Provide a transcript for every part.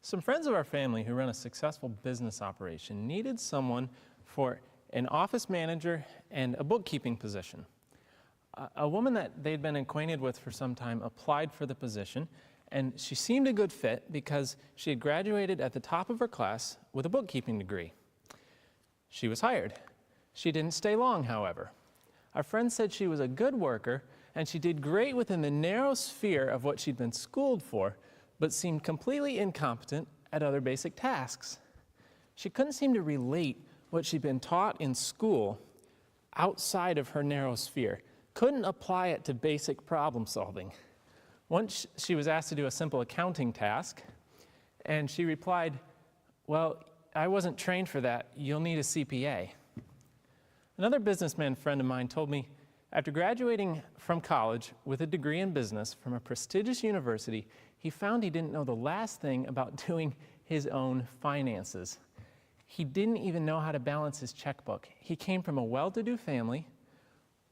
Some friends of our family who run a successful business operation needed someone for an office manager and a bookkeeping position. A woman that they'd been acquainted with for some time applied for the position, and she seemed a good fit because she had graduated at the top of her class with a bookkeeping degree. She was hired. She didn't stay long, however. Our friend said she was a good worker, and she did great within the narrow sphere of what she'd been schooled for, but seemed completely incompetent at other basic tasks. She couldn't seem to relate what she'd been taught in school outside of her narrow sphere, couldn't apply it to basic problem solving. Once she was asked to do a simple accounting task, and she replied, "Well, I wasn't trained for that. You'll need a CPA." Another businessman friend of mine told me, after graduating from college with a degree in business from a prestigious university, he found he didn't know the last thing about doing his own finances. He didn't even know how to balance his checkbook. He came from a well-to-do family,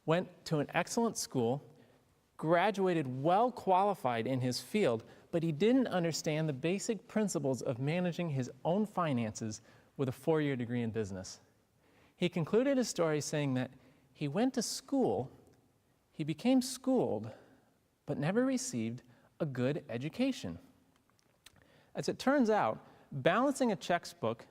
went to an excellent school, graduated well qualified in his field, but he didn't understand the basic principles of managing his own finances with a 4-year degree in business. He concluded his story saying that he went to school, he became schooled, but never received a good education. As it turns out, balancing a checkbook,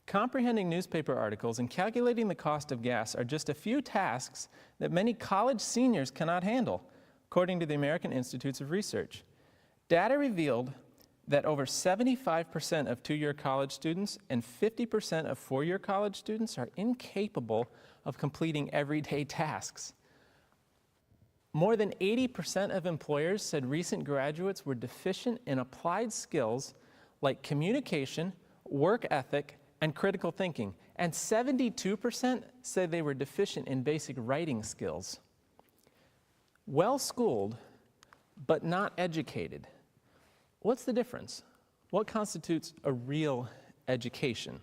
comprehending newspaper articles, and calculating the cost of gas are just a few tasks that many college seniors cannot handle, according to the American Institutes of Research. Data revealed that over 75% of 2-year college students and 50% of 4-year college students are incapable of completing everyday tasks. More than 80% of employers said recent graduates were deficient in applied skills like communication, work ethic, and critical thinking, and 72% said they were deficient in basic writing skills. Well-schooled, but not educated. What's the difference? What constitutes a real education?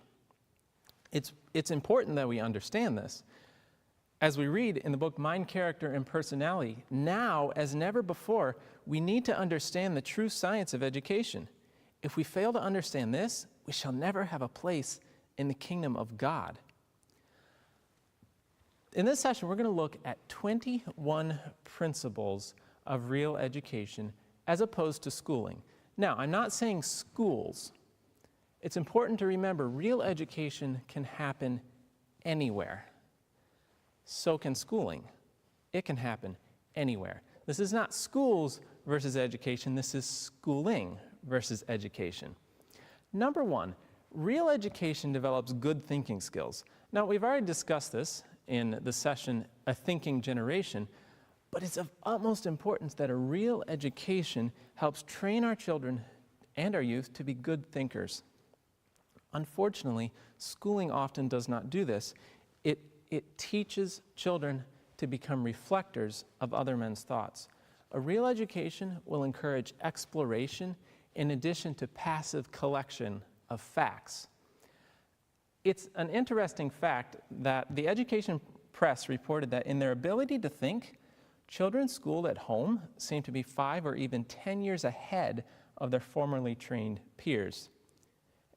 It's important that we understand this. As we read in the book Mind, Character, and Personality, now, as never before, we need to understand the true science of education. If we fail to understand this, we shall never have a place in the kingdom of God. In this session, we're going to look at 21 principles of real education as opposed to schooling. Now, I'm not saying schools. It's important to remember real education can happen anywhere. So can schooling. It can happen anywhere. This is not schools versus education. This is schooling versus education. Number one, real education develops good thinking skills. Now, we've already discussed this in the session, A Thinking Generation, but it's of utmost importance that a real education helps train our children and our youth to be good thinkers. Unfortunately, schooling often does not do this. It teaches children to become reflectors of other men's thoughts. A real education will encourage exploration in addition to passive collection of facts. It's an interesting fact that the Education Press reported that in their ability to think, children schooled at home seem to be 5 or even 10 years ahead of their formerly trained peers.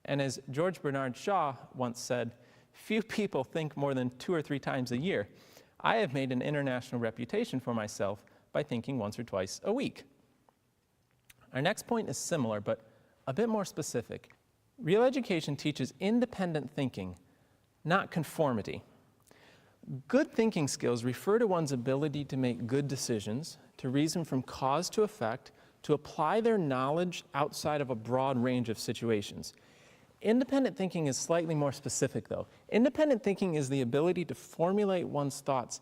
And as George Bernard Shaw once said, "Few people think more than 2 or 3 times a year. I have made an international reputation for myself by thinking once or twice a week." Our next point is similar, but a bit more specific. Real education teaches independent thinking, not conformity. Good thinking skills refer to one's ability to make good decisions, to reason from cause to effect, to apply their knowledge outside of a broad range of situations. Independent thinking is slightly more specific, though. Independent thinking is the ability to formulate one's thoughts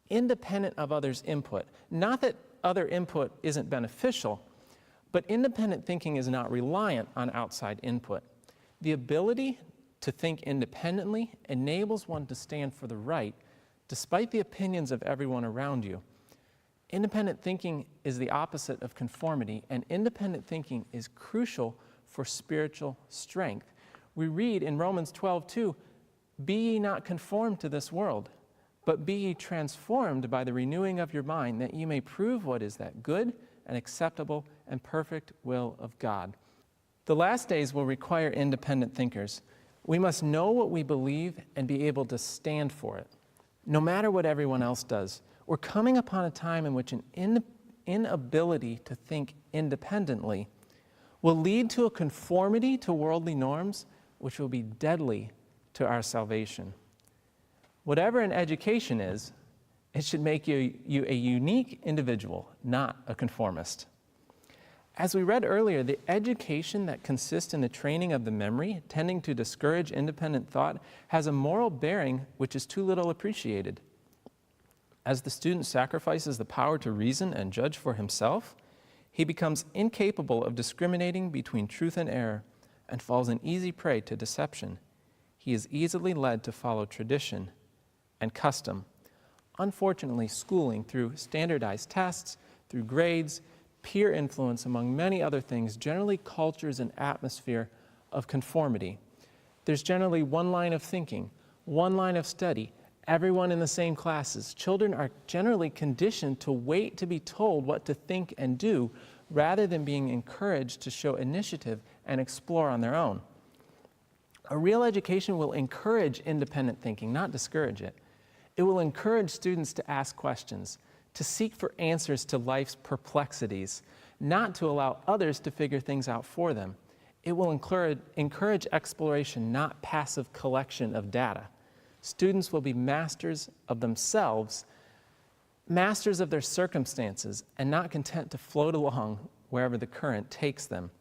independent of others' input. Not that other input isn't beneficial, but independent thinking is not reliant on outside input. The ability to think independently enables one to stand for the right, despite the opinions of everyone around you. Independent thinking is the opposite of conformity, and independent thinking is crucial for spiritual strength. We read in Romans 12:2, "Be ye not conformed to this world, but be ye transformed by the renewing of your mind, that ye may prove what is that good and acceptable and perfect will of God." The last days will require independent thinkers. We must know what we believe and be able to stand for it, no matter what everyone else does. We're coming upon a time in which an inability to think independently will lead to a conformity to worldly norms, which will be deadly to our salvation. Whatever an education is, it should make you a unique individual, not a conformist. As we read earlier, the education that consists in the training of the memory, tending to discourage independent thought, has a moral bearing which is too little appreciated. As the student sacrifices the power to reason and judge for himself, he becomes incapable of discriminating between truth and error and falls an easy prey to deception. He is easily led to follow tradition and custom. Unfortunately, schooling, through standardized tests, through grades, peer influence, among many other things, generally cultures an atmosphere of conformity. There's generally one line of thinking, one line of study, everyone in the same classes. Children are generally conditioned to wait to be told what to think and do, rather than being encouraged to show initiative and explore on their own. A real education will encourage independent thinking, not discourage it. It will encourage students to ask questions, to seek for answers to life's perplexities, not to allow others to figure things out for them. It will encourage exploration, not passive collection of data. Students will be masters of themselves, masters of their circumstances, and not content to float along wherever the current takes them.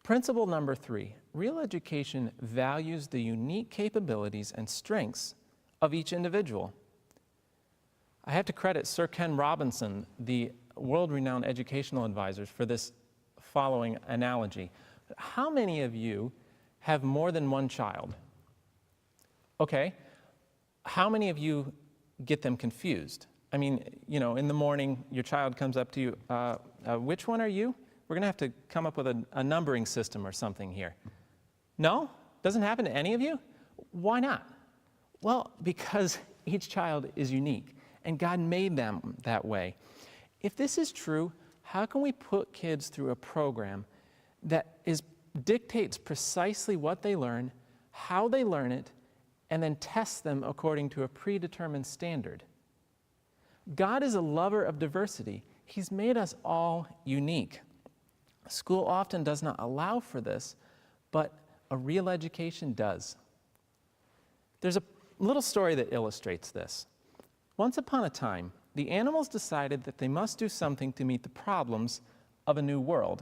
Principle number 3, real education values the unique capabilities and strengths of each individual. I have to credit Sir Ken Robinson, the world-renowned educational advisor, for this following analogy. How many of you have more than one child? Okay. How many of you get them confused? I mean, you know, in the morning, your child comes up to you, which one are you? We're going to have to come up with a numbering system or something here. No? Doesn't happen to any of you? Why not? Well, because each child is unique, and God made them that way. If this is true, how can we put kids through a program that dictates precisely what they learn, how they learn it, and then tests them according to a predetermined standard? God is a lover of diversity. He's made us all unique. School often does not allow for this, but a real education does. There's a little story that illustrates this. Once upon a time, the animals decided that they must do something to meet the problems of a new world.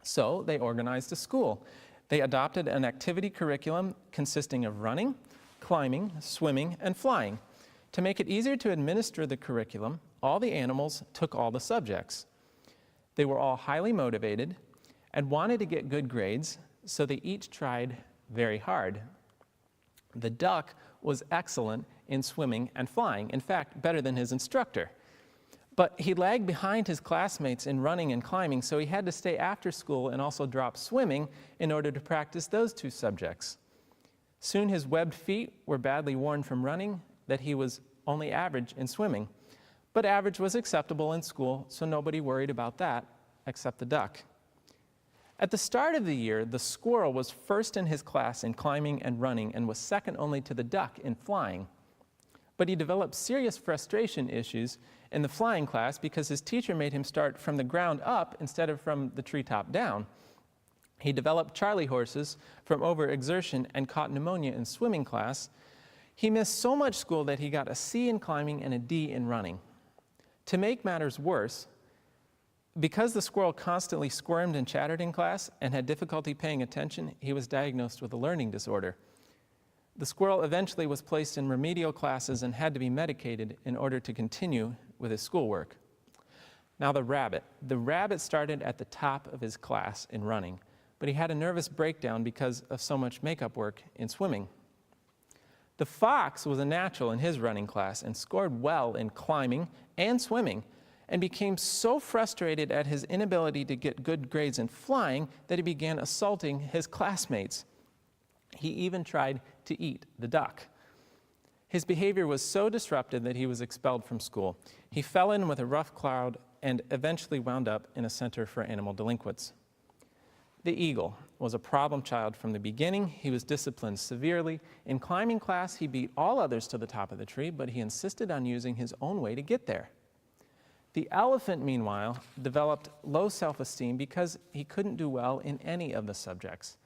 So they organized a school. They adopted an activity curriculum consisting of running, climbing, swimming, and flying. To make it easier to administer the curriculum, all the animals took all the subjects. They were all highly motivated and wanted to get good grades, so they each tried very hard. The duck was excellent in swimming and flying, in fact, better than his instructor. But he lagged behind his classmates in running and climbing, so he had to stay after school and also drop swimming in order to practice those two subjects. Soon his webbed feet were badly worn from running, that he was only average in swimming. But average was acceptable in school, so nobody worried about that, except the duck. At the start of the year, the squirrel was first in his class in climbing and running and was second only to the duck in flying. But he developed serious frustration issues in the flying class because his teacher made him start from the ground up instead of from the treetop down. He developed Charlie horses from overexertion and caught pneumonia in swimming class. He missed so much school that he got a C in climbing and a D in running. To make matters worse, because the squirrel constantly squirmed and chattered in class and had difficulty paying attention, he was diagnosed with a learning disorder. The squirrel eventually was placed in remedial classes and had to be medicated in order to continue with his schoolwork. Now the rabbit. The rabbit started at the top of his class in running, but he had a nervous breakdown because of so much makeup work in swimming. The fox was a natural in his running class and scored well in climbing and swimming, and became so frustrated at his inability to get good grades in flying that he began assaulting his classmates. He even tried to eat the duck. His behavior was so disruptive that he was expelled from school. He fell in with a rough crowd and eventually wound up in a center for animal delinquents. The eagle was a problem child from the beginning. He was disciplined severely. In climbing class, he beat all others to the top of the tree, but he insisted on using his own way to get there. The elephant, meanwhile, developed low self-esteem because he couldn't do well in any of the subjects.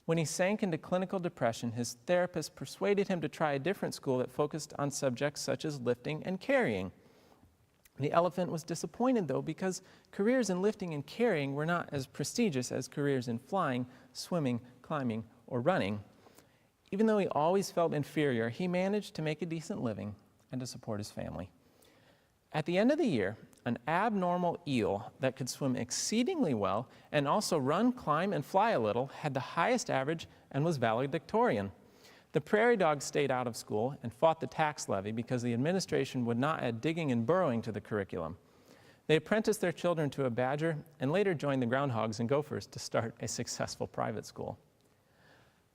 When he sank into clinical depression, his therapist persuaded him to try a different school that focused on subjects such as lifting and carrying. The elephant was disappointed, though, because careers in lifting and carrying were not as prestigious as careers in flying, swimming, climbing, or running. Even though he always felt inferior, he managed to make a decent living and to support his family. At the end of the year, an abnormal eel that could swim exceedingly well and also run, climb, and fly a little had the highest average and was valedictorian. The prairie dogs stayed out of school and fought the tax levy because the administration would not add digging and burrowing to the curriculum. They apprenticed their children to a badger and later joined the groundhogs and gophers to start a successful private school.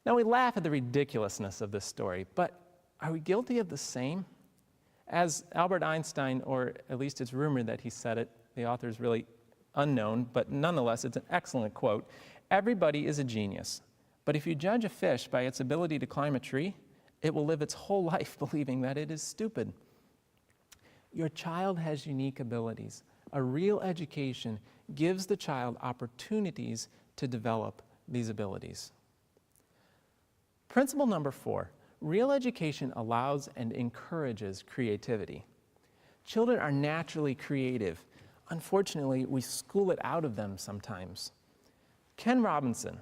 Now, we laugh at the ridiculousness of this story, but are we guilty of the same? As Albert Einstein, or at least it's rumored that he said it, the author is really unknown, but nonetheless, it's an excellent quote. Everybody is a genius. But if you judge a fish by its ability to climb a tree, it will live its whole life believing that it is stupid. Your child has unique abilities. A real education gives the child opportunities to develop these abilities. Principle number 4, real education allows and encourages creativity. Children are naturally creative. Unfortunately, we school it out of them sometimes. Ken Robinson,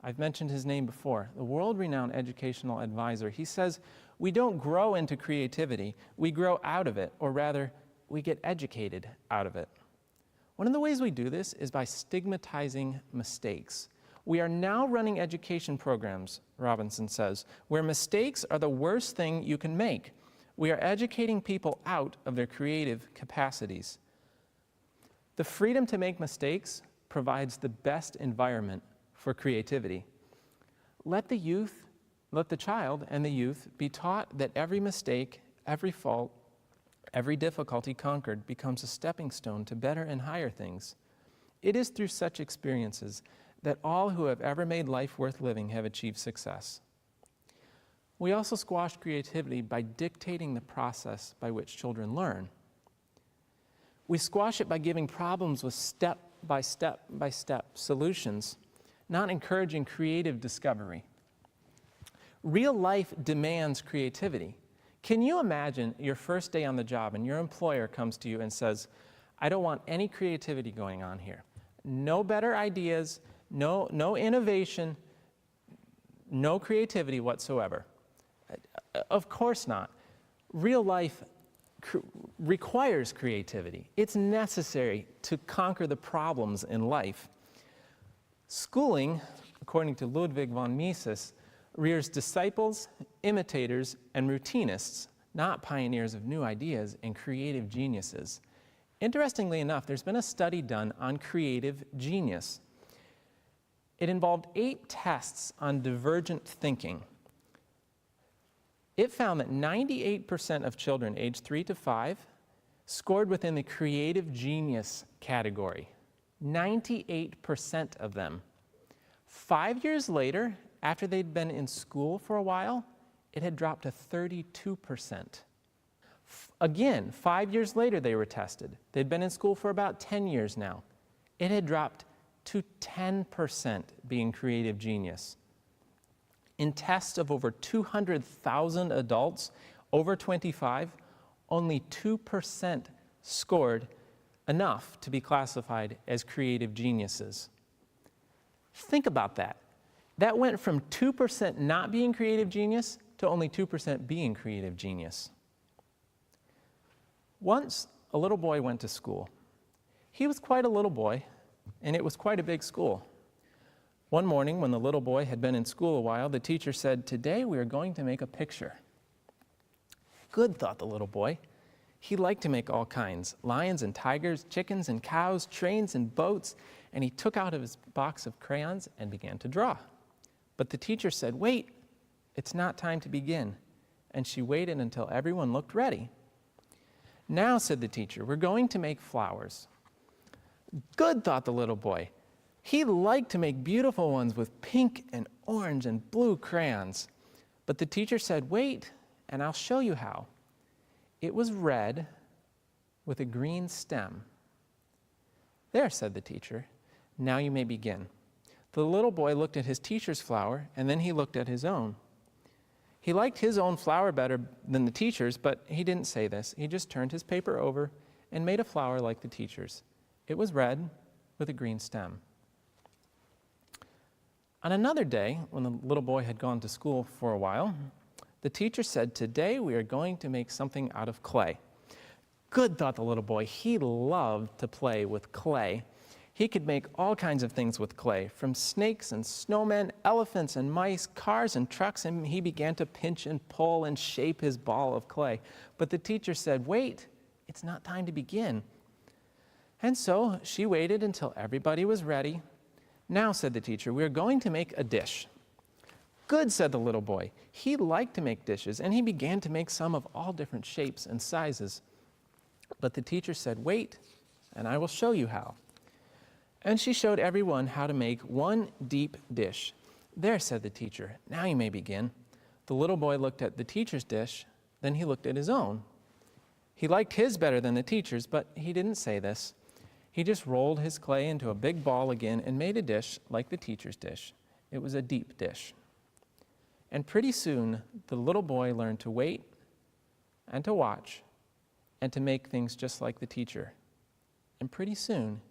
I've mentioned his name before, the world-renowned educational advisor. He says, we don't grow into creativity, we grow out of it, or rather, we get educated out of it. One of the ways we do this is by stigmatizing mistakes. We are now running education programs, Robinson says, where mistakes are the worst thing you can make. We are educating people out of their creative capacities. The freedom to make mistakes provides the best environment for creativity. Let the child and the youth be taught that every mistake, every fault, every difficulty conquered becomes a stepping stone to better and higher things. It is through such experiences that all who have ever made life worth living have achieved success. We also squash creativity by dictating the process by which children learn. We squash it by giving problems with step-by-step solutions, not encouraging creative discovery. Real life demands creativity. Can you imagine your first day on the job and your employer comes to you and says, I don't want any creativity going on here. No better ideas, no innovation, no creativity whatsoever. Of course not. Real life requires creativity. It's necessary to conquer the problems in life. Schooling, according to Ludwig von Mises, rears disciples, imitators, and routinists, not pioneers of new ideas and creative geniuses. Interestingly enough, there's been a study done on creative genius. It involved 8 tests on divergent thinking. It found that 98% of children aged 3 to 5 scored within the creative genius category. 98% of them. 5 years later, after they'd been in school for a while, it had dropped to 32%. Again, 5 years later they were tested. They'd been in school for about 10 years now. It had dropped to 10% being creative genius. In tests of over 200,000 adults over 25, only 2% scored enough to be classified as creative geniuses. Think about that. That went from 2% not being creative genius to only 2% being creative genius. Once, a little boy went to school. He was quite a little boy, and it was quite a big school. One morning, when the little boy had been in school a while, the teacher said, "Today we are going to make a picture." Good, thought the little boy. He liked to make all kinds, lions and tigers, chickens and cows, trains and boats, and he took out of his box of crayons and began to draw. But the teacher said, "Wait, it's not time to begin." And she waited until everyone looked ready. "Now," said the teacher, "we're going to make flowers." Good, thought the little boy. He liked to make beautiful ones with pink and orange and blue crayons. But the teacher said, "Wait, and I'll show you how." It was red with a green stem. "There," said the teacher, "now you may begin." The little boy looked at his teacher's flower, and then he looked at his own. He liked his own flower better than the teacher's, but he didn't say this. He just turned his paper over and made a flower like the teacher's. It was red with a green stem. On another day, when the little boy had gone to school for a while, the teacher said, "Today we are going to make something out of clay." Good, thought the little boy. He loved to play with clay. He could make all kinds of things with clay, from snakes and snowmen, elephants and mice, cars and trucks, and he began to pinch and pull and shape his ball of clay. But the teacher said, "Wait, it's not time to begin." And so she waited until everybody was ready. "Now," said the teacher, "we are going to make a dish." "Good," said the little boy. He liked to make dishes, and he began to make some of all different shapes and sizes. But the teacher said, "Wait, and I will show you how." And she showed everyone how to make one deep dish. "There," said the teacher, "now you may begin." The little boy looked at the teacher's dish, then he looked at his own. He liked his better than the teacher's, but he didn't say this. He just rolled his clay into a big ball again and made a dish like the teacher's dish. It was a deep dish. And pretty soon, the little boy learned to wait and to watch and to make things just like the teacher. And pretty soon,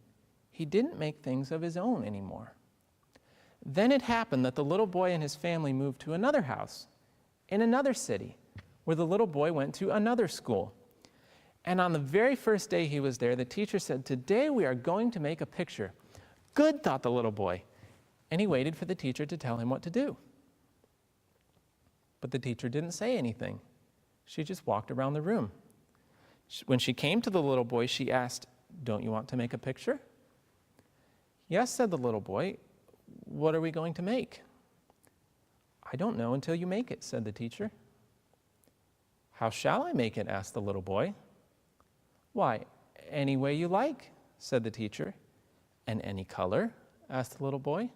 he didn't make things of his own anymore. Then it happened that the little boy and his family moved to another house in another city, where the little boy went to another school. And on the very first day he was there, the teacher said, "Today we are going to make a picture." Good, thought the little boy. And he waited for the teacher to tell him what to do. But the teacher didn't say anything. She just walked around the room. When she came to the little boy, she asked, "Don't you want to make a picture?" "Yes," said the little boy. "What are we going to make?" "I don't know until you make it," said the teacher. "How shall I make it?" asked the little boy. "Why, any way you like," said the teacher. "And any color?" asked the little boy.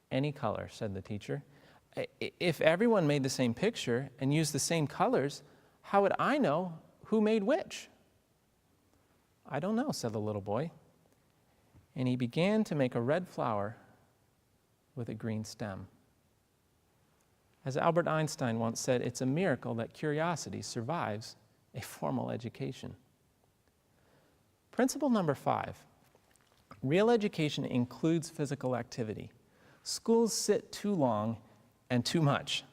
"Any color," said the teacher. "If everyone made the same picture and used the same colors, how would I know who made which?" "I don't know," said the little boy. And he began to make a red flower with a green stem. As Albert Einstein once said, it's a miracle that curiosity survives a formal education. Principle number 5, real education includes physical activity. Schools sit too long and too much.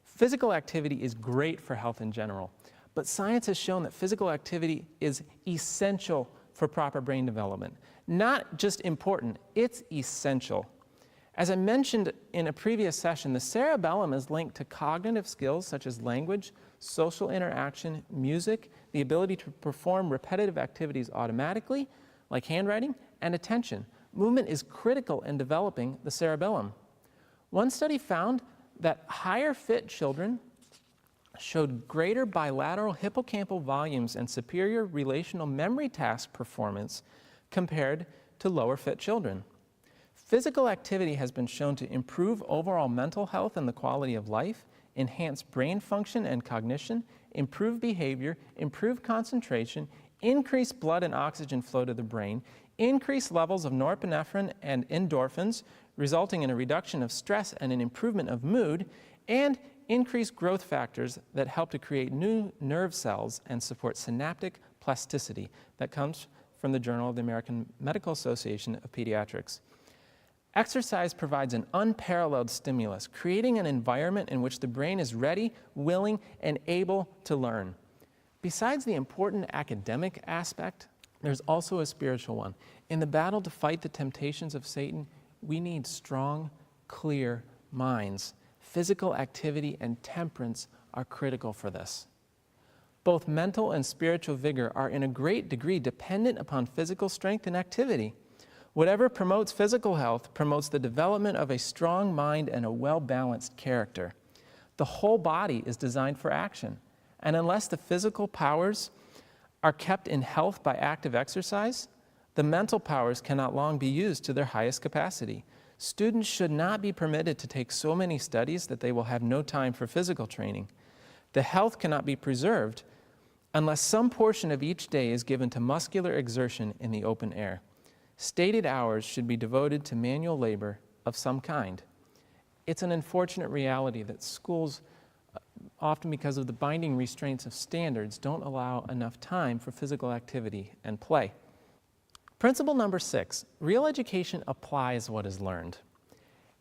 Physical activity is great for health in general, but science has shown that physical activity is essential for proper brain development. Not just important, it's essential. As I mentioned in a previous session, the cerebellum is linked to cognitive skills such as language, social interaction, music, the ability to perform repetitive activities automatically, like handwriting, and attention. Movement is critical in developing the cerebellum. One study found that higher fit children showed greater bilateral hippocampal volumes and superior relational memory task performance compared to lower fit children. Physical activity has been shown to improve overall mental health and the quality of life, enhance brain function and cognition, improve behavior, improve concentration, increase blood and oxygen flow to the brain, increase levels of norepinephrine and endorphins, resulting in a reduction of stress and an improvement of mood, and increase growth factors that help to create new nerve cells and support synaptic plasticity. That comes from the Journal of the American Medical Association of Pediatrics. Exercise provides an unparalleled stimulus, creating an environment in which the brain is ready, willing, and able to learn. Besides the important academic aspect, there's also a spiritual one. In the battle to fight the temptations of Satan, we need strong, clear minds. Physical activity and temperance are critical for this. Both mental and spiritual vigor are in a great degree dependent upon physical strength and activity. Whatever promotes physical health promotes the development of a strong mind and a well-balanced character. The whole body is designed for action, and unless the physical powers are kept in health by active exercise, The mental powers cannot long be used to their highest capacity. Students should not be permitted to take so many studies that they will have no time for physical training. The health cannot be preserved unless some portion of each day is given to muscular exertion in the open air. Stated hours should be devoted to manual labor of some kind. It's an unfortunate reality that schools, often because of the binding restraints of standards, don't allow enough time for physical activity and play. Principle number 6, real education applies what is learned.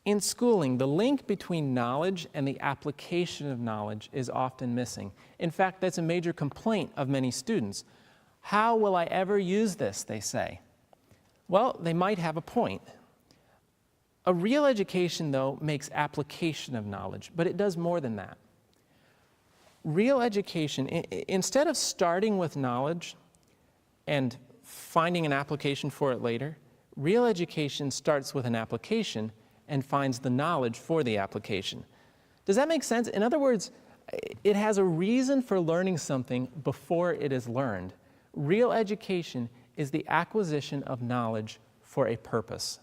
In schooling, the link between knowledge and the application of knowledge is often missing. In fact, that's a major complaint of many students. How will I ever use this, they say. Well, they might have a point. A real education, though, makes application of knowledge, but it does more than that. Real education, instead of starting with knowledge and finding an application for it later, real education starts with an application and finds the knowledge for the application. Does that make sense? In other words, it has a reason for learning something before it is learned. Real education is the acquisition of knowledge for a purpose.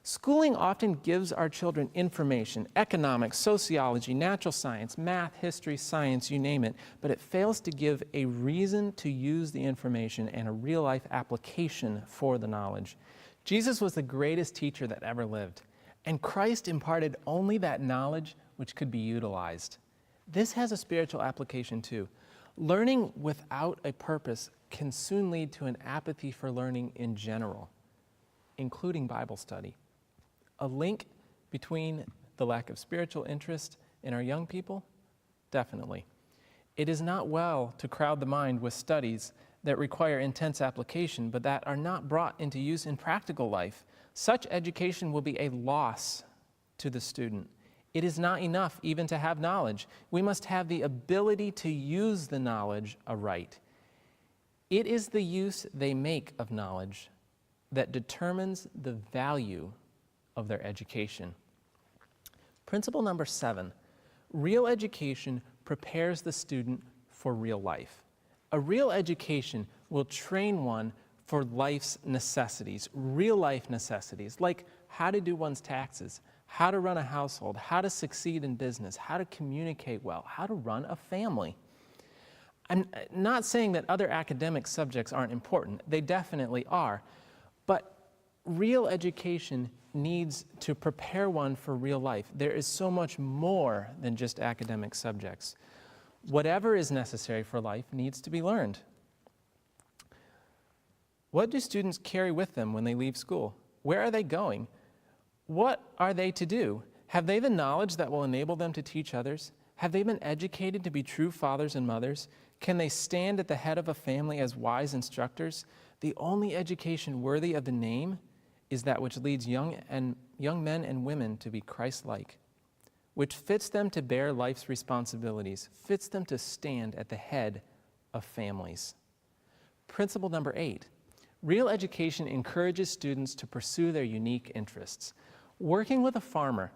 Schooling often gives our children information, economics, sociology, natural science, math, history, science, you name it, but it fails to give a reason to use the information and a real-life application for the knowledge. Jesus was the greatest teacher that ever lived, and Christ imparted only that knowledge which could be utilized. This has a spiritual application too. Learning without a purpose can soon lead to an apathy for learning in general, including Bible study. A link between the lack of spiritual interest in our young people? Definitely. It is not well to crowd the mind with studies that require intense application, but that are not brought into use in practical life. Such education will be a loss to the student. It is not enough even to have knowledge. We must have the ability to use the knowledge aright. It is the use they make of knowledge that determines the value of their education. Principle number 7, real education prepares the student for real life. A real education will train one for life's necessities, real life necessities, like how to do one's taxes, how to run a household, how to succeed in business, how to communicate well, how to run a family. I'm not saying that other academic subjects aren't important. They definitely are. But real education needs to prepare one for real life. There is so much more than just academic subjects. Whatever is necessary for life needs to be learned. What do students carry with them when they leave school? Where are they going? What are they to do? Have they the knowledge that will enable them to teach others? Have they been educated to be true fathers and mothers? Can they stand at the head of a family as wise instructors? The only education worthy of the name is that which leads young men and women to be Christ-like, which fits them to bear life's responsibilities, fits them to stand at the head of families. Principle number 8, real education encourages students to pursue their unique interests. Working with a farmer,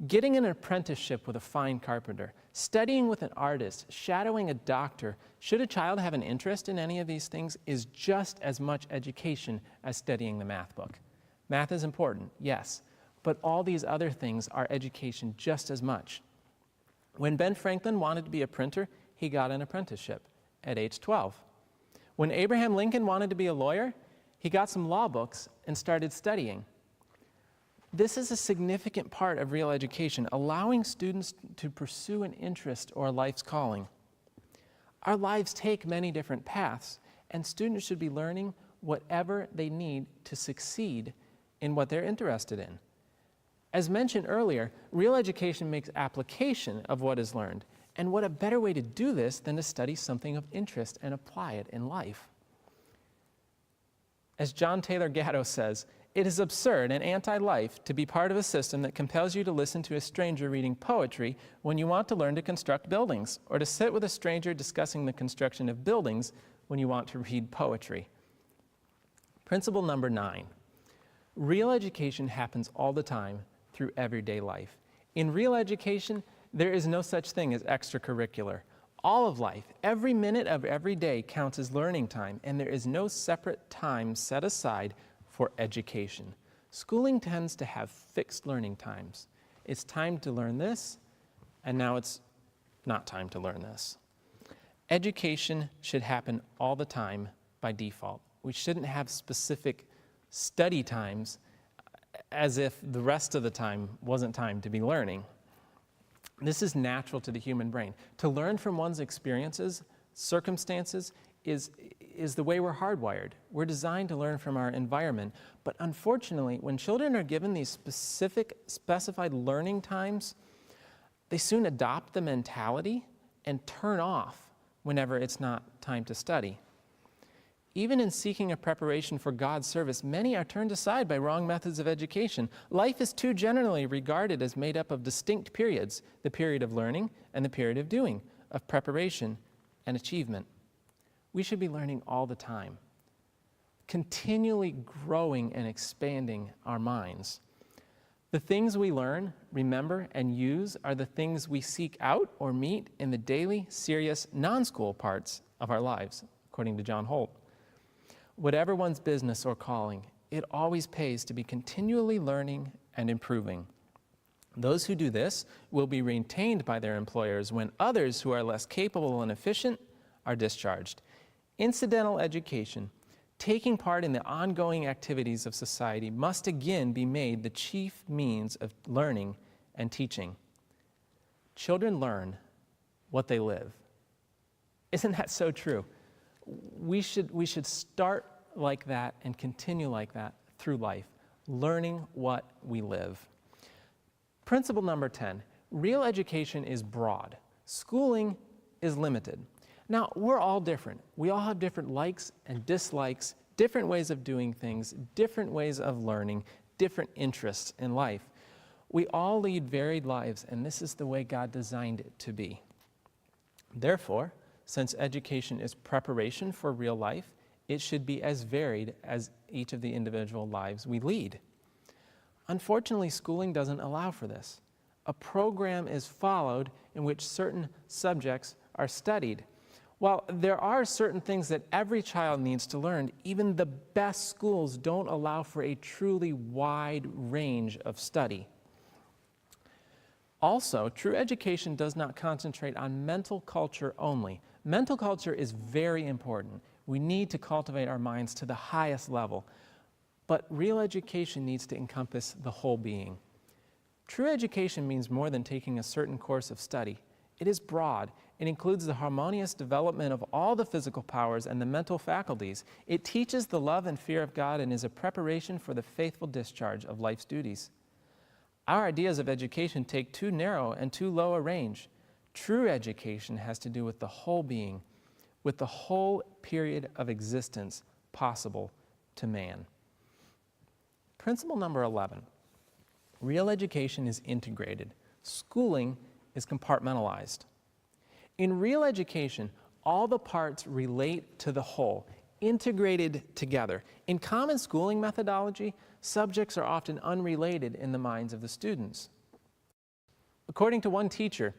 getting an apprenticeship with a fine carpenter, studying with an artist, shadowing a doctor, should a child have an interest in any of these things, is just as much education as studying the math book. Math is important, yes, but all these other things are education just as much. When Ben Franklin wanted to be a printer, he got an apprenticeship at age 12. When Abraham Lincoln wanted to be a lawyer, he got some law books and started studying. This is a significant part of real education, allowing students to pursue an interest or a life's calling. Our lives take many different paths, and students should be learning whatever they need to succeed in what they're interested in. As mentioned earlier, real education makes application of what is learned, and what a better way to do this than to study something of interest and apply it in life. As John Taylor Gatto says, it is absurd and anti-life to be part of a system that compels you to listen to a stranger reading poetry when you want to learn to construct buildings, or to sit with a stranger discussing the construction of buildings when you want to read poetry. Principle number 9. Real education happens all the time through everyday life. In real education, there is no such thing as extracurricular. All of life, every minute of every day counts as learning time, and there is no separate time set aside for education. Schooling tends to have fixed learning times. It's time to learn this, and now it's not time to learn this. Education should happen all the time by default. We shouldn't have specific study times as if the rest of the time wasn't time to be learning. This is natural to the human brain. To learn from one's experiences, circumstances, is the way we're hardwired. We're designed to learn from our environment. But unfortunately, when children are given these specified learning times, they soon adopt the mentality and turn off whenever it's not time to study. Even in seeking a preparation for God's service, many are turned aside by wrong methods of education. Life is too generally regarded as made up of distinct periods, the period of learning and the period of doing, of preparation and achievement. We should be learning all the time, continually growing and expanding our minds. The things we learn, remember, and use are the things we seek out or meet in the daily, serious, non-school parts of our lives, according to John Holt. Whatever one's business or calling, it always pays to be continually learning and improving. Those who do this will be retained by their employers when others who are less capable and efficient are discharged. Incidental education, taking part in the ongoing activities of society, must again be made the chief means of learning and teaching. Children learn what they live. Isn't that so true? We should start like that and continue like that through life, learning what we live. Principle number 10, real education is broad. Schooling is limited. Now, we're all different. We all have different likes and dislikes, different ways of doing things, different ways of learning, different interests in life. We all lead varied lives, and this is the way God designed it to be. Therefore, since education is preparation for real life, it should be as varied as each of the individual lives we lead. Unfortunately, schooling doesn't allow for this. A program is followed in which certain subjects are studied. While there are certain things that every child needs to learn, even the best schools don't allow for a truly wide range of study. Also, true education does not concentrate on mental culture only. Mental culture is very important. We need to cultivate our minds to the highest level. But real education needs to encompass the whole being. True education means more than taking a certain course of study. It is broad. It includes the harmonious development of all the physical powers and the mental faculties. It teaches the love and fear of God and is a preparation for the faithful discharge of life's duties. Our ideas of education take too narrow and too low a range. True education has to do with the whole being, with the whole period of existence possible to man. Principle number 11. Real education is integrated. Schooling is compartmentalized. In real education, all the parts relate to the whole, integrated together. In common schooling methodology, subjects are often unrelated in the minds of the students. According to one teacher,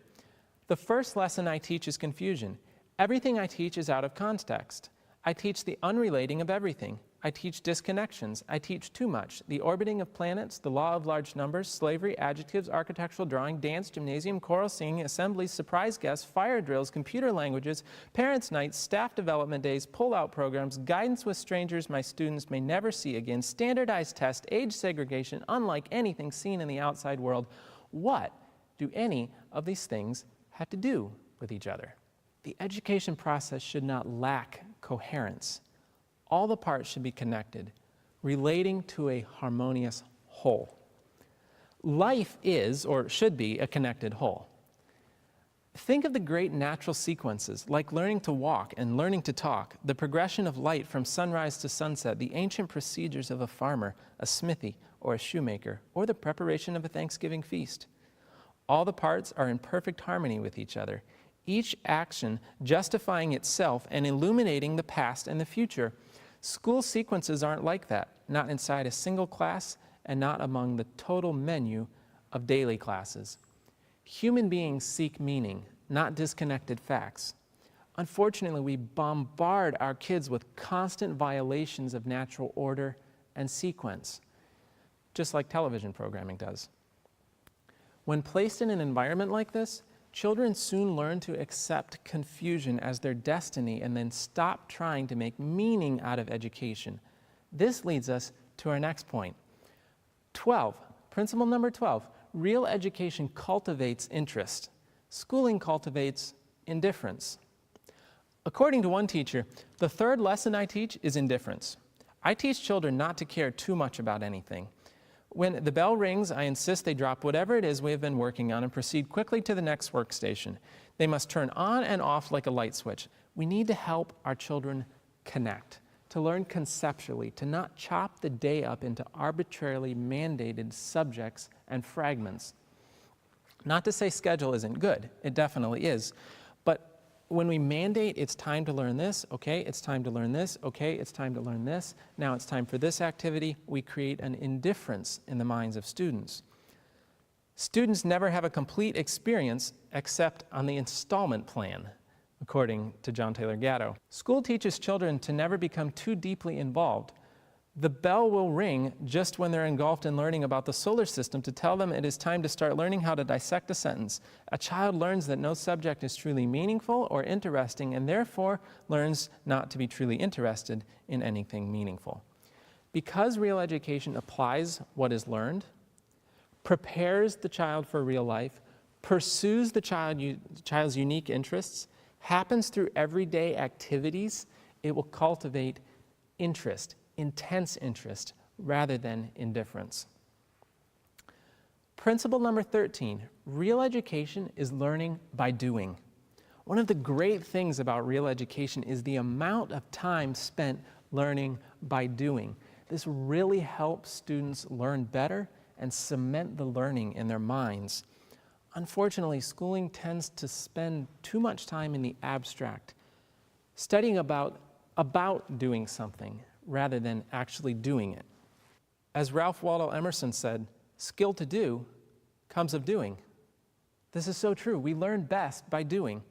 the first lesson I teach is confusion. Everything I teach is out of context. I teach the unrelating of everything. I teach disconnections. I teach too much. The orbiting of planets, the law of large numbers, slavery, adjectives, architectural drawing, dance, gymnasium, choral singing, assemblies, surprise guests, fire drills, computer languages, parents' nights, staff development days, pull-out programs, guidance with strangers my students may never see again, standardized tests, age segregation, unlike anything seen in the outside world. What do any of these things have to do with each other? The education process should not lack coherence. All the parts should be connected, relating to a harmonious whole. Life is, or should be, a connected whole. Think of the great natural sequences, like learning to walk and learning to talk, the progression of light from sunrise to sunset, the ancient procedures of a farmer, a smithy, or a shoemaker, or the preparation of a Thanksgiving feast. All the parts are in perfect harmony with each other, each action justifying itself and illuminating the past and the future. School sequences aren't like that, not inside a single class and not among the total menu of daily classes. Human beings seek meaning, not disconnected facts. Unfortunately, we bombard our kids with constant violations of natural order and sequence, just like television programming does. When placed in an environment like this, children soon learn to accept confusion as their destiny and then stop trying to make meaning out of education. This leads us to our next point. 12, principle number 12, real education cultivates interest. Schooling cultivates indifference. According to one teacher, the third lesson I teach is indifference. I teach children not to care too much about anything. When the bell rings, I insist they drop whatever it is we have been working on and proceed quickly to the next workstation. They must turn on and off like a light switch. We need to help our children connect, to learn conceptually, to not chop the day up into arbitrarily mandated subjects and fragments. Not to say schedule isn't good, it definitely is, but when we mandate it's time to learn this, okay, it's time to learn this, okay, it's time to learn this, now it's time for this activity, we create an indifference in the minds of students. Students never have a complete experience except on the installment plan, according to John Taylor Gatto. School teaches children to never become too deeply involved. The bell will ring just when they're engulfed in learning about the solar system to tell them it is time to start learning how to dissect a sentence. A child learns that no subject is truly meaningful or interesting and therefore learns not to be truly interested in anything meaningful. Because real education applies what is learned, prepares the child for real life, pursues the child's unique interests, happens through everyday activities, it will cultivate interest, intense interest, rather than indifference. Principle number 13, real education is learning by doing. One of the great things about real education is the amount of time spent learning by doing. This really helps students learn better and cement the learning in their minds. Unfortunately, schooling tends to spend too much time in the abstract, studying about doing something rather than actually doing it. As Ralph Waldo Emerson said, skill to do comes of doing. This is so true. We learn best by doing.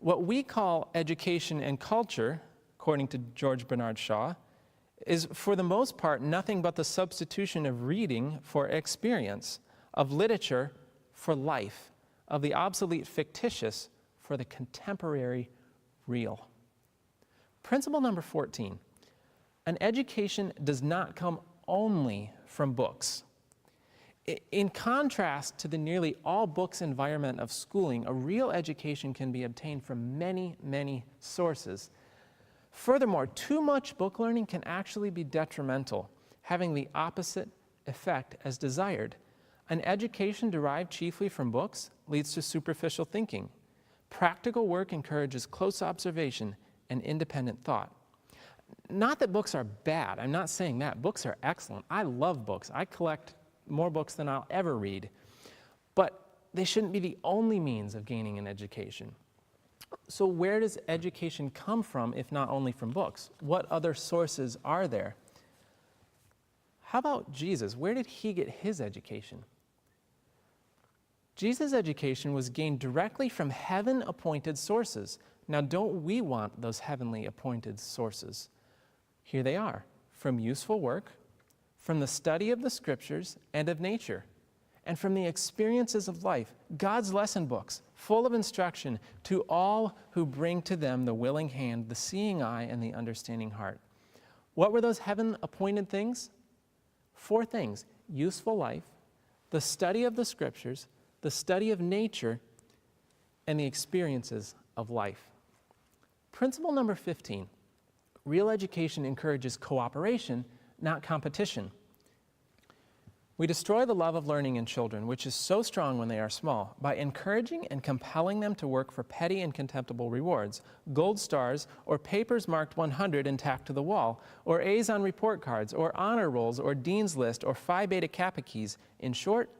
What we call education and culture, according to George Bernard Shaw, is for the most part nothing but the substitution of reading for experience, of literature for life, of the obsolete fictitious for the contemporary real. Principle number 14, an education does not come only from books. In contrast to the nearly all books environment of schooling, a real education can be obtained from many, many sources. Furthermore, too much book learning can actually be detrimental, having the opposite effect as desired. An education derived chiefly from books leads to superficial thinking. Practical work encourages close observation and independent thought. Not that books are bad, I'm not saying that. Books are excellent. I love books. I collect more books than I'll ever read. But they shouldn't be the only means of gaining an education. So where does education come from if not only from books? What other sources are there? How about Jesus? Where did he get his education? Jesus' education was gained directly from heaven-appointed sources. Now, don't we want those heavenly appointed sources? Here they are, from useful work, from the study of the scriptures and of nature, and from the experiences of life, God's lesson books, full of instruction to all who bring to them the willing hand, the seeing eye, and the understanding heart. What were those heaven-appointed things? 4 things: useful life, the study of the scriptures, the study of nature, and the experiences of life. Principle number 15, real education encourages cooperation, not competition. We destroy the love of learning in children, which is so strong when they are small, by encouraging and compelling them to work for petty and contemptible rewards, gold stars, or papers marked 100 and tacked to the wall, or A's on report cards, or honor rolls, or dean's list, or Phi Beta Kappa keys. In short,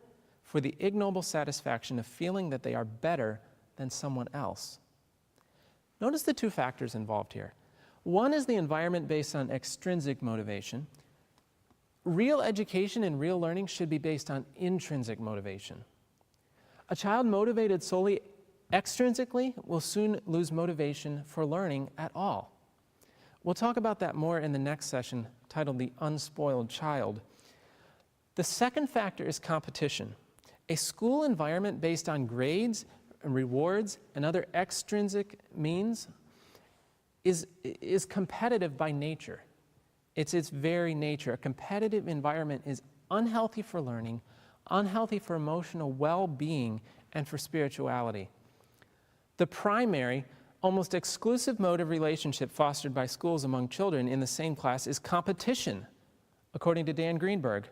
for the ignoble satisfaction of feeling that they are better than someone else. Notice the 2 factors involved here. One is the environment based on extrinsic motivation. Real education and real learning should be based on intrinsic motivation. A child motivated solely Extrinsically, we'll soon lose motivation for learning at all. We'll talk about that more in the next session, titled The Unspoiled Child. The second factor is competition. A school environment based on grades and rewards and other extrinsic means is competitive by nature. It's its very nature. A competitive environment is unhealthy for learning, unhealthy for emotional well-being, and for spirituality. The primary, almost exclusive mode of relationship fostered by schools among children in the same class is competition, according to Dan Greenberg.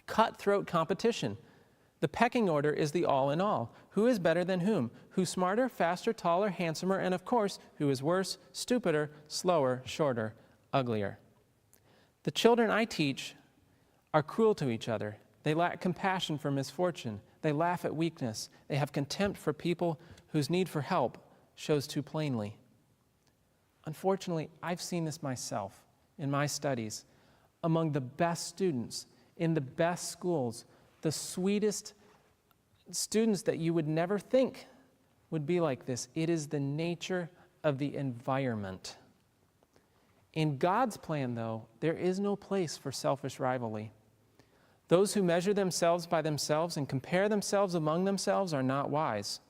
Cutthroat competition. The pecking order is the all in all. Who is better than whom? Who's smarter, faster, taller, handsomer, and of course, who is worse, stupider, slower, shorter, uglier. The children I teach are cruel to each other. They lack compassion for misfortune. They laugh at weakness. They have contempt for people whose need for help shows too plainly. Unfortunately, I've seen this myself in my studies. Among the best students, in the best schools, the sweetest students that you would never think would be like this. It is the nature of the environment. In God's plan, though, there is no place for selfish rivalry. Those who measure themselves by themselves and compare themselves among themselves are not wise.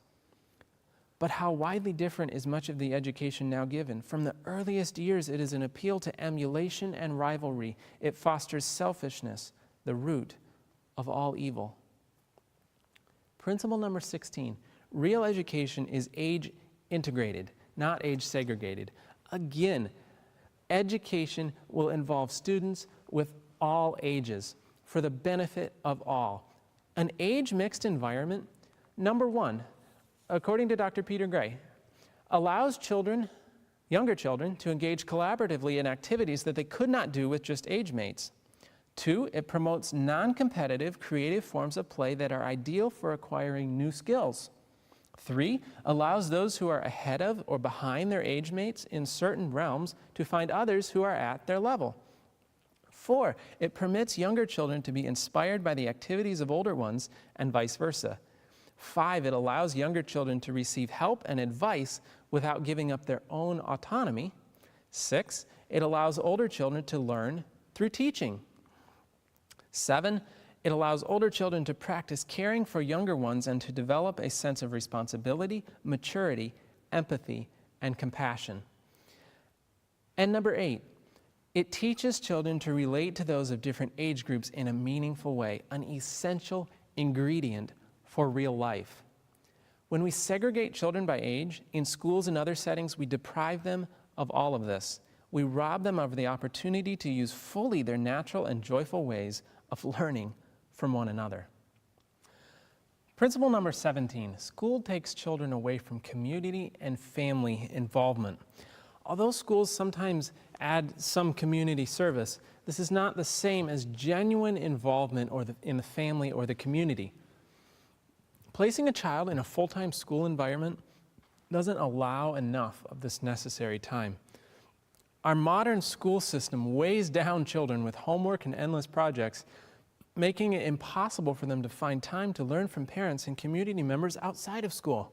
But how widely different is much of the education now given. From the earliest years, it is an appeal to emulation and rivalry. It fosters selfishness, the root of all evil. Principle number 16, real education is age integrated, not age segregated. Again, education will involve students with all ages for the benefit of all. An age-mixed environment, number one, according to Dr. Peter Gray, allows children, younger children, to engage collaboratively in activities that they could not do with just age mates. 2, it promotes non-competitive, creative forms of play that are ideal for acquiring new skills. 3, allows those who are ahead of or behind their age mates in certain realms to find others who are at their level. 4, it permits younger children to be inspired by the activities of older ones and vice versa. 5, it allows younger children to receive help and advice without giving up their own autonomy. 6, it allows older children to learn through teaching. 7, it allows older children to practice caring for younger ones and to develop a sense of responsibility, maturity, empathy, and compassion. And number 8, it teaches children to relate to those of different age groups in a meaningful way, an essential ingredient for real life. When we segregate children by age, in schools and other settings, we deprive them of all of this. We rob them of the opportunity to use fully their natural and joyful ways of learning from one another. Principle number 17, school takes children away from community and family involvement. Although schools sometimes add some community service, this is not the same as genuine involvement in the family or the community. Placing a child in a full-time school environment doesn't allow enough of this necessary time. Our modern school system weighs down children with homework and endless projects, making it impossible for them to find time to learn from parents and community members outside of school.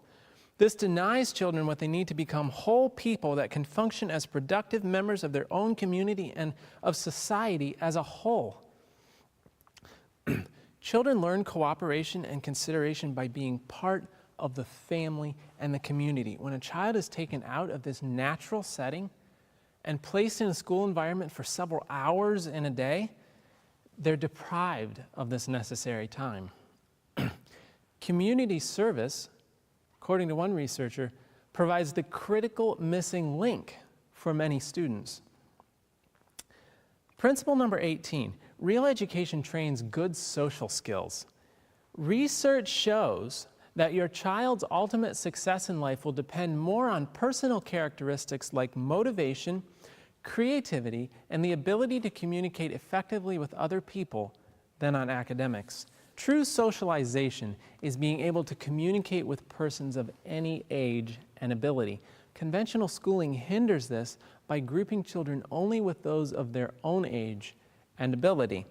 This denies children what they need to become whole people that can function as productive members of their own community and of society as a whole. Children learn cooperation and consideration by being part of the family and the community. When a child is taken out of this natural setting and placed in a school environment for several hours in a day, they're deprived of this necessary time. Community service, according to one researcher, provides the critical missing link for many students. Principle number 18, real education trains good social skills. Research shows that your child's ultimate success in life will depend more on personal characteristics like motivation, creativity, and the ability to communicate effectively with other people than on academics. True socialization is being able to communicate with persons of any age and ability. Conventional schooling hinders this by grouping children only with those of their own age and ability.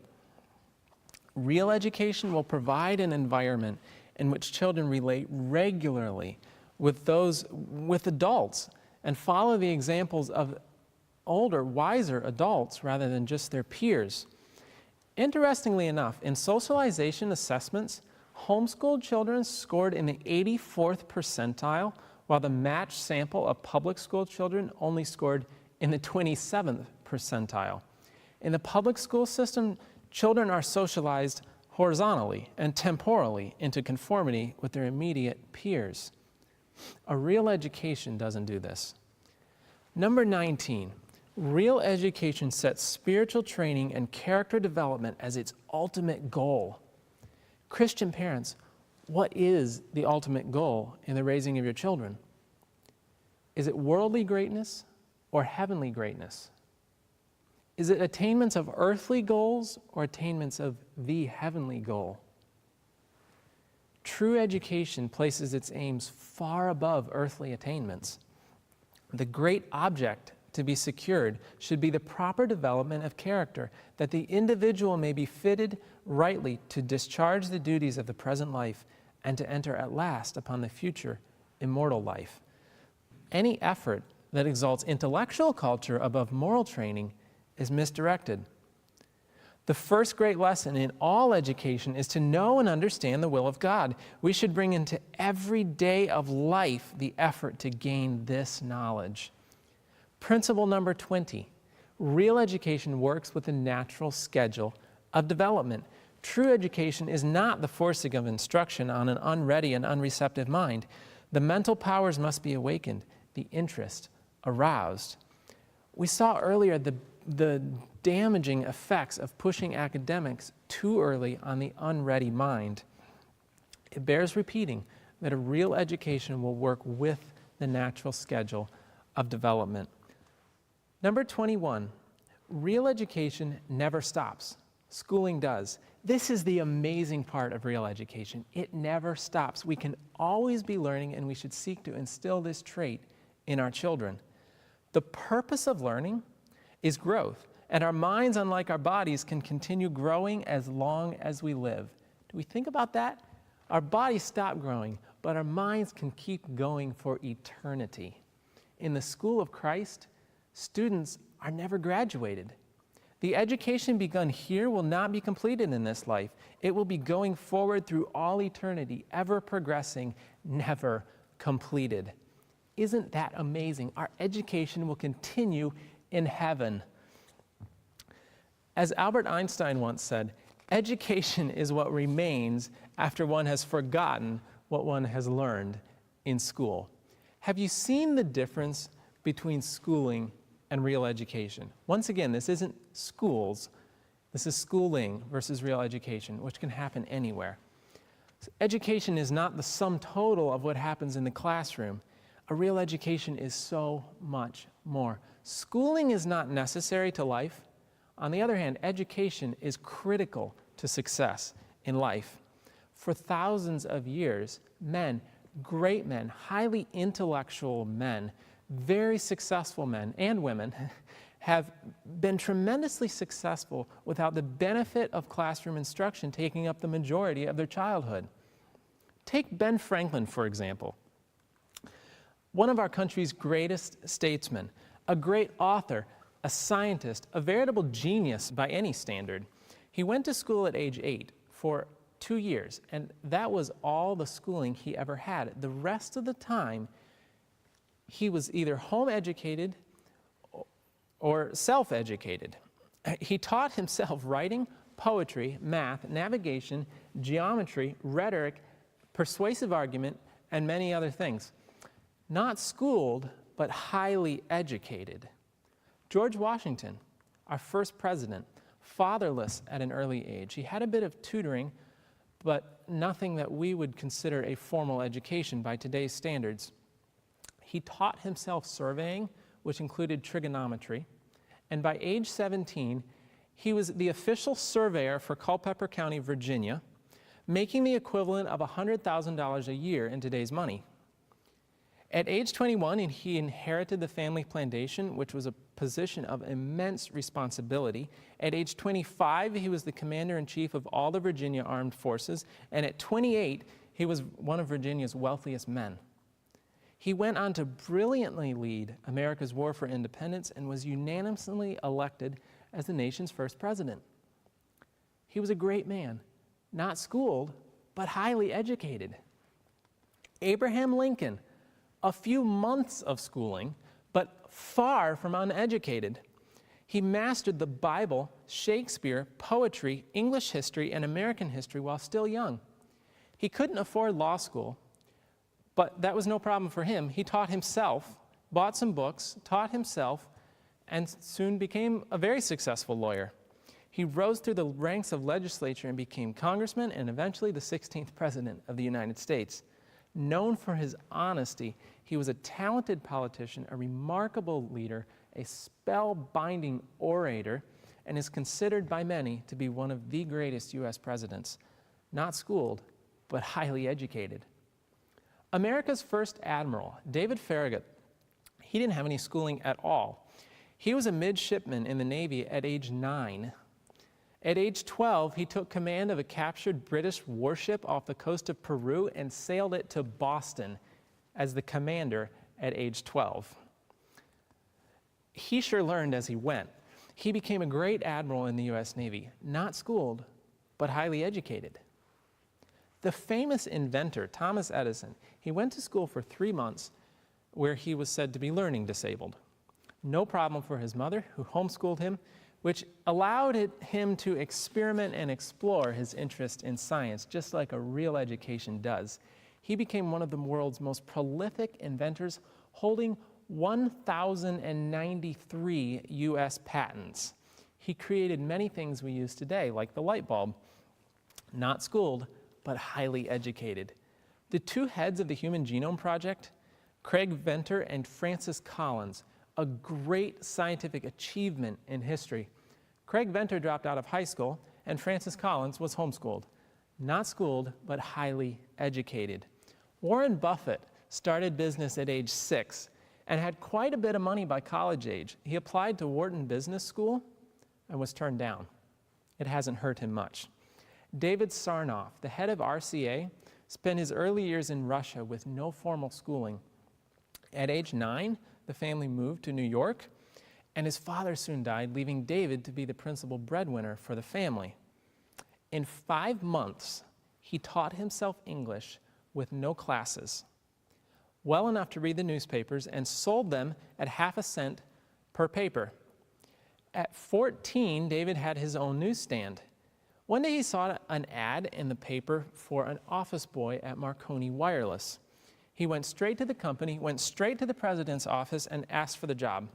Real education will provide an environment in which children relate regularly with adults and follow the examples of older, wiser adults rather than just their peers. Interestingly enough, in socialization assessments, homeschooled children scored in the 84th percentile, while the matched sample of public school children only scored in the 27th percentile. In the public school system, children are socialized horizontally and temporally into conformity with their immediate peers. A real education doesn't do this. Number 19, real education sets spiritual training and character development as its ultimate goal. Christian parents, what is the ultimate goal in the raising of your children? Is it worldly greatness or heavenly greatness? Is it attainments of earthly goals or attainments of the heavenly goal? True education places its aims far above earthly attainments. The great object to be secured should be the proper development of character, that the individual may be fitted rightly to discharge the duties of the present life and to enter at last upon the future immortal life. Any effort that exalts intellectual culture above moral training is misdirected. The first great lesson in all education is to know and understand the will of God. We should bring into every day of life the effort to gain this knowledge. Principle number 20, real education works with the natural schedule of development. True education is not the forcing of instruction on an unready and unreceptive mind. The mental powers must be awakened, the interest aroused. We saw earlier the damaging effects of pushing academics too early on the unready mind. It bears repeating that a real education will work with the natural schedule of development. Number 21, real education never stops. Schooling does. This is the amazing part of real education. It never stops. We can always be learning, and we should seek to instill this trait in our children. The purpose of learning is growth, and our minds, unlike our bodies, can continue growing as long as we live. Do we think about that? Our bodies stop growing, but our minds can keep going for eternity. In the school of Christ, students are never graduated. The education begun here will not be completed in this life. It will be going forward through all eternity, ever progressing, never completed. Isn't that amazing? Our education will continue in heaven. As Albert Einstein once said, education is what remains after one has forgotten what one has learned in school. Have you seen the difference between schooling and real education? Once again, this isn't schools, this is schooling versus real education, which can happen anywhere. So education is not the sum total of what happens in the classroom. A real education is so much more. Schooling is not necessary to life. On the other hand, education is critical to success in life. For thousands of years, men, great men, highly intellectual men, very successful men and women have been tremendously successful without the benefit of classroom instruction taking up the majority of their childhood. Take Ben Franklin, for example. One of our country's greatest statesmen, a great author, a scientist, a veritable genius by any standard. He went to school at age 8 for 2 years, and that was all the schooling he ever had. The rest of the time, he was either home educated or self-educated. He taught himself writing, poetry, math, navigation, geometry, rhetoric, persuasive argument, and many other things. Not schooled, but highly educated. George Washington, our first president, fatherless at an early age. He had a bit of tutoring, but nothing that we would consider a formal education by today's standards. He taught himself surveying, which included trigonometry, and by age 17, he was the official surveyor for Culpeper County, Virginia, making the equivalent of $100,000 a year in today's money. At age 21, he inherited the family plantation, which was a position of immense responsibility. At age 25, he was the commander-in-chief of all the Virginia Armed Forces, and at 28, he was one of Virginia's wealthiest men. He went on to brilliantly lead America's war for independence and was unanimously elected as the nation's first president. He was a great man, not schooled, but highly educated. Abraham Lincoln, a few months of schooling, but far from uneducated. He mastered the Bible, Shakespeare, poetry, English history, and American history while still young. He couldn't afford law school, but that was no problem for him. He taught himself, bought some books, taught himself, and soon became a very successful lawyer. He rose through the ranks of legislature and became congressman and eventually the 16th president of the United States. Known for his honesty, he was a talented politician, a remarkable leader, a spellbinding orator, and is considered by many to be one of the greatest U.S. presidents. Not schooled, but highly educated. America's first admiral, David Farragut, he didn't have any schooling at all. He was a midshipman in the Navy at age 9. At age 12, he took command of a captured British warship off the coast of Peru and sailed it to Boston as the commander at age 12. He sure learned as he went. He became a great admiral in the U.S. Navy, not schooled, but highly educated. The famous inventor, Thomas Edison, he went to school for 3 months where he was said to be learning disabled. No problem for his mother, who homeschooled him, which allowed him to experiment and explore his interest in science, just like a real education does. He became one of the world's most prolific inventors, holding 1,093 U.S. patents. He created many things we use today, like the light bulb. Not schooled, but highly educated. The two heads of the Human Genome Project, Craig Venter and Francis Collins, a great scientific achievement in history. Craig Venter dropped out of high school, and Francis Collins was homeschooled. Not schooled, but highly educated. Warren Buffett started business at age 6 and had quite a bit of money by college age. He applied to Wharton Business School and was turned down. It hasn't hurt him much. David Sarnoff, the head of RCA, spent his early years in Russia with no formal schooling. At age 9, the family moved to New York, and his father soon died, leaving David to be the principal breadwinner for the family. In 5 months, he taught himself English with no classes, well enough to read the newspapers, and sold them at half a cent per paper. At 14, David had his own newsstand. One day he saw an ad in the paper for an office boy at Marconi Wireless. He went straight to the company, went straight to the president's office, and asked for the job.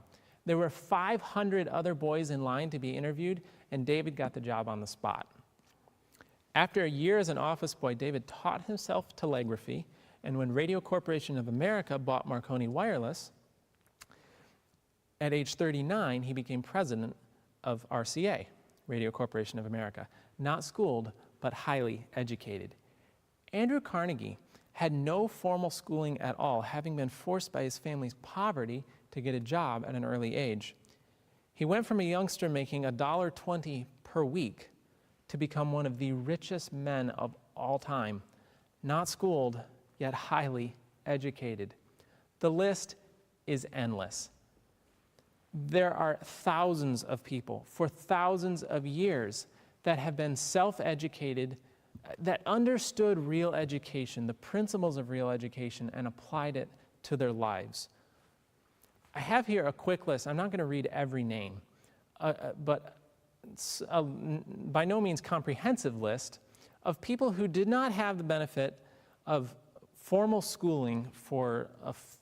There were 500 other boys in line to be interviewed, and David got the job on the spot. After a year as an office boy, David taught himself telegraphy, and when Radio Corporation of America bought Marconi Wireless, at age 39, he became president of RCA, Radio Corporation of America. Not schooled, but highly educated. Andrew Carnegie had no formal schooling at all, having been forced by his family's poverty to get a job at an early age. He went from a youngster making $1.20 per week to become one of the richest men of all time. Not schooled, yet highly educated. The list is endless. There are thousands of people for thousands of years that have been self-educated, that understood real education, the principles of real education, and applied it to their lives. I have here a quick list. I'm not going to read every name, but it's a by no means comprehensive list of people who did not have the benefit of formal schooling for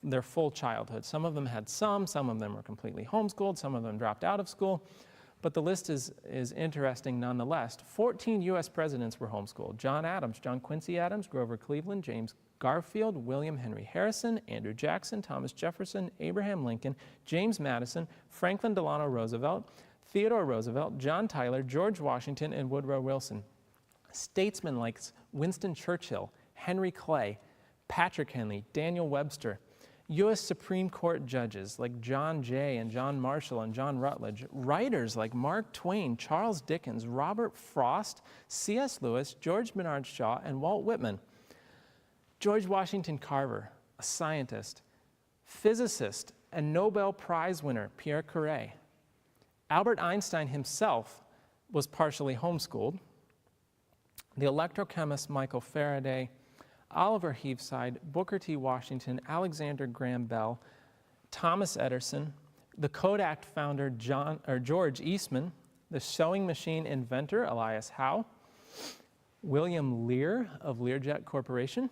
their full childhood. Some of them had some of them were completely homeschooled, some of them dropped out of school. But the list is interesting nonetheless. 14 U.S. presidents were homeschooled. John Adams, John Quincy Adams, Grover Cleveland, James Garfield, William Henry Harrison, Andrew Jackson, Thomas Jefferson, Abraham Lincoln, James Madison, Franklin Delano Roosevelt, Theodore Roosevelt, John Tyler, George Washington, and Woodrow Wilson. Statesmen like Winston Churchill, Henry Clay, Patrick Henry, Daniel Webster, U.S. Supreme Court judges like John Jay and John Marshall and John Rutledge, writers like Mark Twain, Charles Dickens, Robert Frost, C.S. Lewis, George Bernard Shaw, and Walt Whitman. George Washington Carver, a scientist, physicist, and Nobel Prize winner Pierre Curie. Albert Einstein himself was partially homeschooled. The electrochemist Michael Faraday, Oliver Heaviside, Booker T. Washington, Alexander Graham Bell, Thomas Edison, the Kodak founder George Eastman, the sewing machine inventor Elias Howe, William Lear of Learjet Corporation,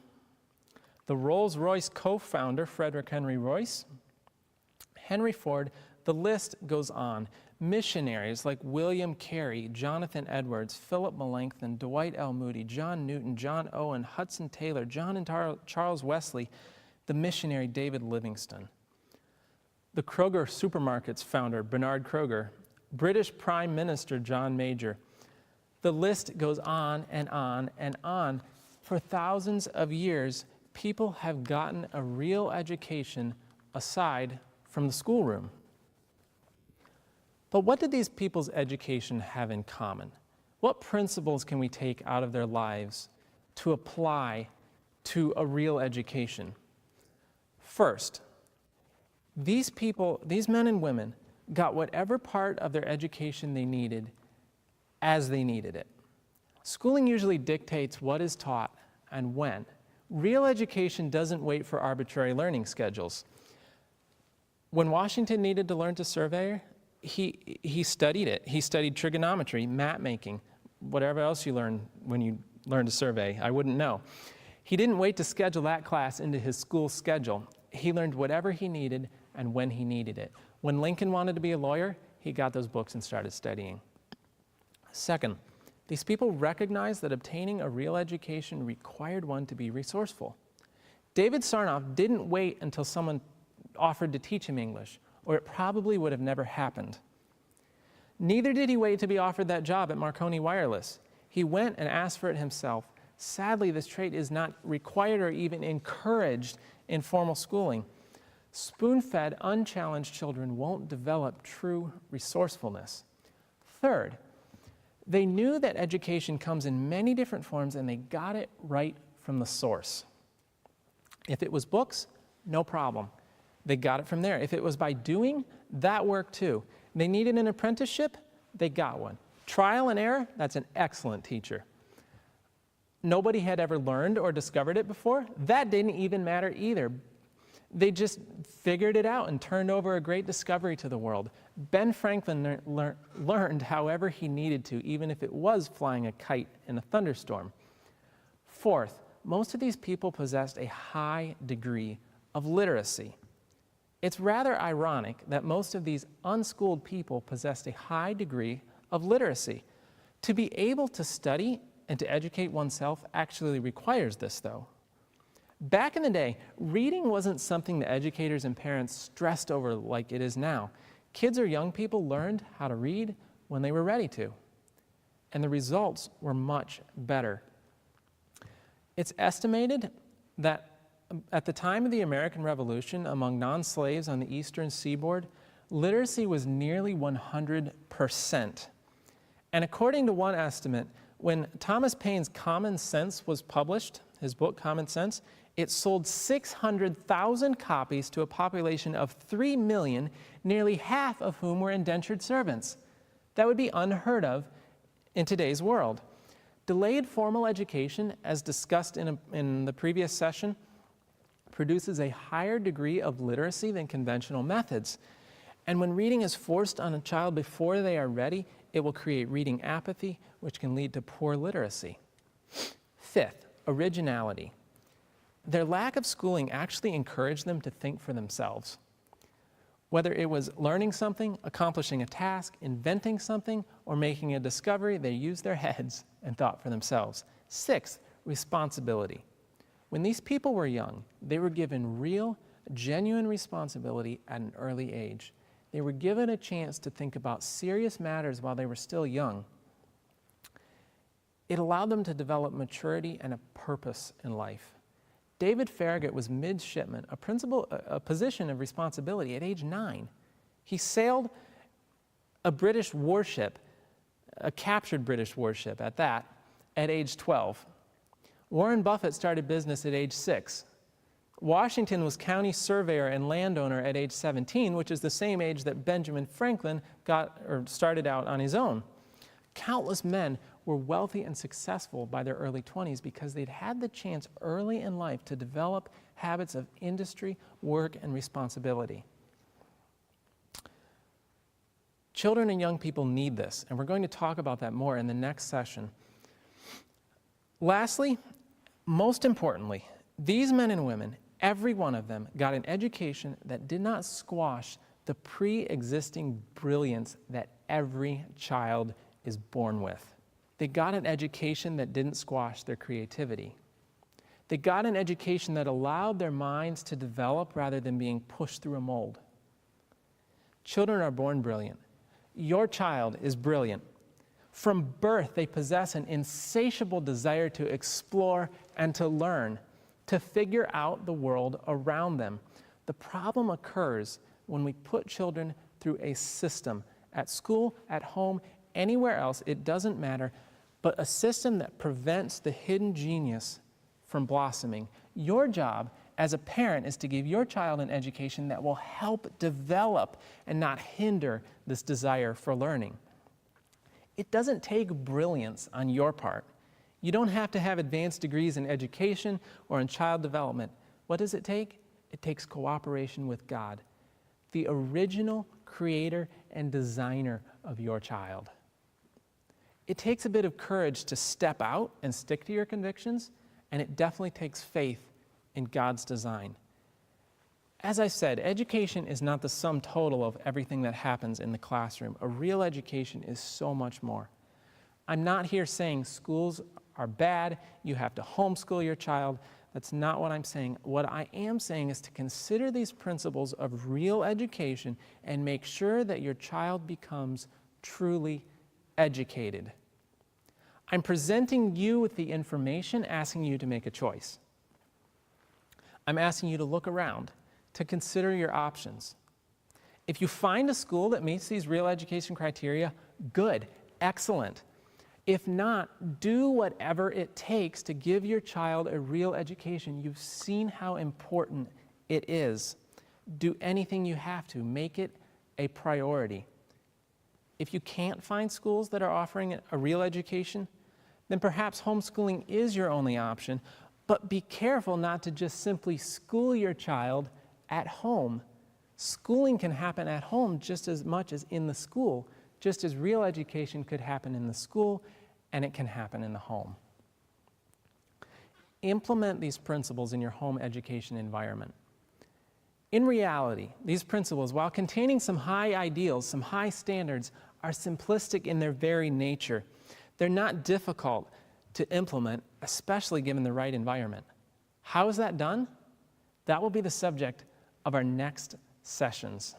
the Rolls-Royce co-founder Frederick Henry Royce, Henry Ford, the list goes on. Missionaries like William Carey, Jonathan Edwards, Philip Melanchthon, Dwight L. Moody, John Newton, John Owen, Hudson Taylor, John and Charles Wesley, the missionary David Livingstone, the Kroger Supermarkets founder Bernard Kroger, British Prime Minister John Major. The list goes on and on and on. For thousands of years, people have gotten a real education aside from the schoolroom. But what did these people's education have in common? What principles can we take out of their lives to apply to a real education? First, these people, these men and women, got whatever part of their education they needed as they needed it. Schooling usually dictates what is taught and when. Real education doesn't wait for arbitrary learning schedules. When Washington needed to learn to survey, he studied it. He studied trigonometry, map making, whatever else you learn when you learn to survey. I wouldn't know. He didn't wait to schedule that class into his school schedule. He learned whatever he needed and when he needed it. When Lincoln wanted to be a lawyer, he got those books and started studying. Second, these people recognized that obtaining a real education required one to be resourceful. David Sarnoff didn't wait until someone offered to teach him English, or it probably would have never happened. Neither did he wait to be offered that job at Marconi Wireless. He went and asked for it himself. Sadly, this trait is not required or even encouraged in formal schooling. Spoon-fed, unchallenged children won't develop true resourcefulness. Third, they knew that education comes in many different forms and they got it right from the source. If it was books, no problem. They got it from there. If it was by doing, that worked too. They needed an apprenticeship, they got one. Trial and error, that's an excellent teacher. Nobody had ever learned or discovered it before, that didn't even matter either. They just figured it out and turned over a great discovery to the world. Ben Franklin learned however he needed to, even if it was flying a kite in a thunderstorm. Fourth, most of these people possessed a high degree of literacy. It's rather ironic that most of these unschooled people possessed a high degree of literacy. To be able to study and to educate oneself actually requires this, though. Back in the day, reading wasn't something that educators and parents stressed over like it is now. Kids or young people learned how to read when they were ready to, and the results were much better. It's estimated that at the time of the American Revolution, among non-slaves on the eastern seaboard, literacy was nearly 100%. And according to one estimate, when Thomas Paine's Common Sense was published, his book Common Sense, it sold 600,000 copies to a population of 3 million, nearly half of whom were indentured servants. That would be unheard of in today's world. Delayed formal education, as discussed in the previous session, produces a higher degree of literacy than conventional methods. And when reading is forced on a child before they are ready, it will create reading apathy, which can lead to poor literacy. Fifth, originality. Their lack of schooling actually encouraged them to think for themselves. Whether it was learning something, accomplishing a task, inventing something, or making a discovery, they used their heads and thought for themselves. Sixth, responsibility. When these people were young, they were given real, genuine responsibility at an early age. They were given a chance to think about serious matters while they were still young. It allowed them to develop maturity and a purpose in life. David Farragut was midshipman, a position of responsibility at age 9. He sailed a British warship, a captured British warship at that, at age 12. Warren Buffett started business at age 6. Washington was county surveyor and landowner at age 17, which is the same age that Benjamin Franklin started out on his own. Countless men were wealthy and successful by their early 20s because they'd had the chance early in life to develop habits of industry, work, and responsibility. Children and young people need this, and we're going to talk about that more in the next session. Lastly, most importantly, these men and women, every one of them, got an education that did not squash the pre-existing brilliance that every child is born with. They got an education that didn't squash their creativity. They got an education that allowed their minds to develop rather than being pushed through a mold. Children are born brilliant. Your child is brilliant. From birth, they possess an insatiable desire to explore and to learn, to figure out the world around them. The problem occurs when we put children through a system, at school, at home, anywhere else, it doesn't matter, but a system that prevents the hidden genius from blossoming. Your job as a parent is to give your child an education that will help develop and not hinder this desire for learning. It doesn't take brilliance on your part. You don't have to have advanced degrees in education or in child development. What does it take? It takes cooperation with God, the original creator and designer of your child. It takes a bit of courage to step out and stick to your convictions, and it definitely takes faith in God's design. As I said, education is not the sum total of everything that happens in the classroom. A real education is so much more. I'm not here saying schools are bad, you have to homeschool your child. That's not what I'm saying. What I am saying is to consider these principles of real education and make sure that your child becomes truly educated. I'm presenting you with the information, asking you to make a choice. I'm asking you to look around, to consider your options. If you find a school that meets these real education criteria, good, excellent. If not, do whatever it takes to give your child a real education. You've seen how important it is. Do anything you have to. Make it a priority. If you can't find schools that are offering a real education, then perhaps homeschooling is your only option, but be careful not to just simply school your child at home. Schooling can happen at home just as much as in the school, just as real education could happen in the school, and it can happen in the home. Implement these principles in your home education environment. In reality, these principles, while containing some high ideals, some high standards, are simplistic in their very nature. They're not difficult to implement, especially given the right environment. How is that done? That will be the subject of our next sessions.